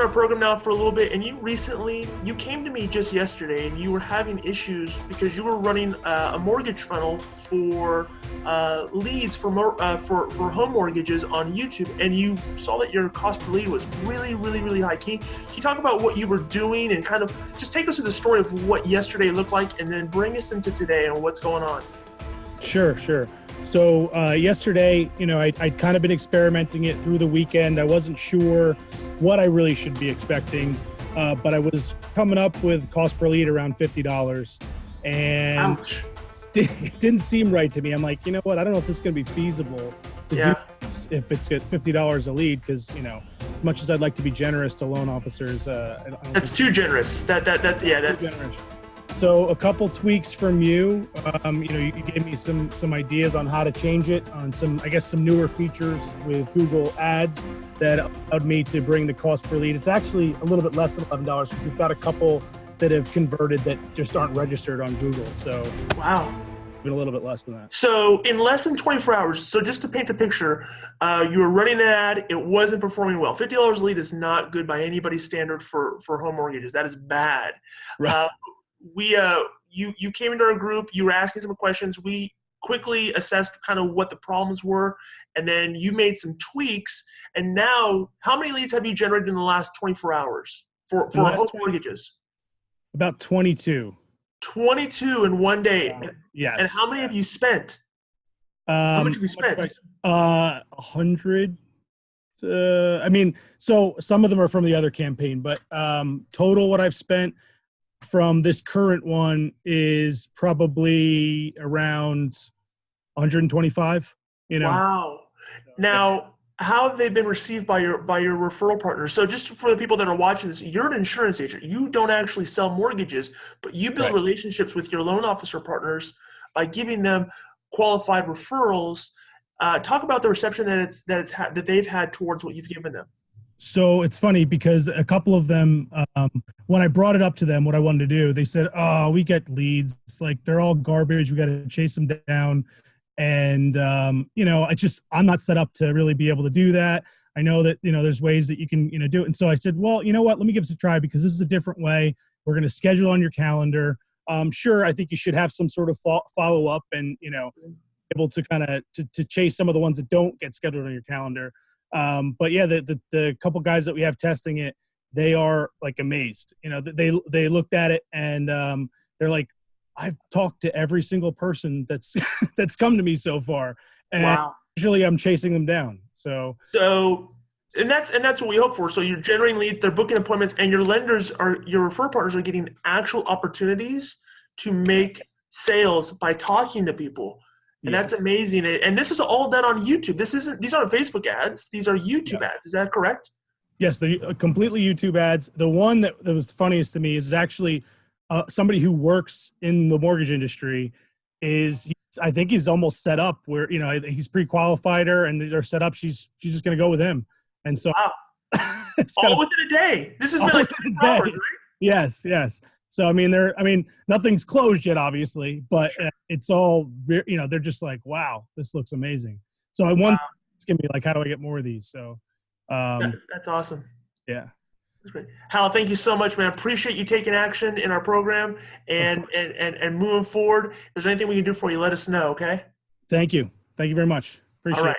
our program now for a little bit, and you came to me just yesterday, and you were having issues because you were running a mortgage funnel for leads for home mortgages on YouTube, and you saw that your cost per lead was really, really, really high. Can you talk about what you were doing and kind of just take us through the story of what yesterday looked like, and then bring us into today and what's going on? Sure. So yesterday, I'd kind of been experimenting it through the weekend. I wasn't sure what I really should be expecting, but I was coming up with cost per lead around $50, and it didn't seem right to me. I'm like, you know what? I don't know if this is going to be feasible to do this if it's at $50 a lead, because as much as I'd like to be generous to loan officers, that's too generous. That's generous. So a couple tweaks from you. You gave me some ideas on how to change it, on some newer features with Google Ads that allowed me to bring the cost per lead. It's actually a little bit less than $11 because we've got a couple that have converted that just aren't registered on Google. So wow, even a little bit less than that. So in less than 24 hours, so just to paint the picture, you were running an ad, it wasn't performing well. $50 a lead is not good by anybody's standard for home mortgages. That is bad. Right. You came into our group, you were asking some questions. We quickly assessed kind of what the problems were, and then you made some tweaks. And now, how many leads have you generated in the last 24 hours for home mortgages? About 22. 22 in one day. Yes. And how many have you spent? How much have you spent? 100. So some of them are from the other campaign, but total what I've spent from this current one is probably around 125. Wow. Now, how have they been received by your referral partners? So just for the people that are watching this, you're an insurance agent. You don't actually sell mortgages, but you build relationships with your loan officer partners by giving them qualified referrals. Talk about the reception that they've had towards what you've given them. So it's funny because a couple of them, when I brought it up to them, what I wanted to do, they said, "Oh, we get leads. It's like they're all garbage. We got to chase them down." And, I'm not set up to really be able to do that. I know that, there's ways that you can, do it. And so I said, well, you know what, let me give this a try because this is a different way. We're going to schedule on your calendar. Sure. I think you should have some sort of follow up and, able to kind of to chase some of the ones that don't get scheduled on your calendar. But yeah, the couple guys that we have testing it, they are like amazed. They looked at it and they're like, I've talked to every single person that's come to me so far, and usually I'm chasing them down. So and that's what we hope for. So you're generating leads, they're booking appointments, and your referral partners are getting actual opportunities to make sales by talking to people. And that's amazing. And this is all done on YouTube. These aren't Facebook ads. These are YouTube ads. Is that correct? Yes, they're completely YouTube ads. The one that was funniest to me is actually somebody who works in the mortgage industry. I think he's almost set up where, he's pre-qualified her and they're set up. She's just going to go with him. And so all within a day. This has been like 24 hours, right? Yes. So, nothing's closed yet, obviously, but it's all, they're just like, wow, this looks amazing. So I want to me like, how do I get more of these? So that's awesome. Yeah. That's great. Hal, thank you so much, man. Appreciate you taking action in our program and moving forward. If there's anything we can do for you, let us know, okay? Thank you. Thank you very much. Appreciate it. All right.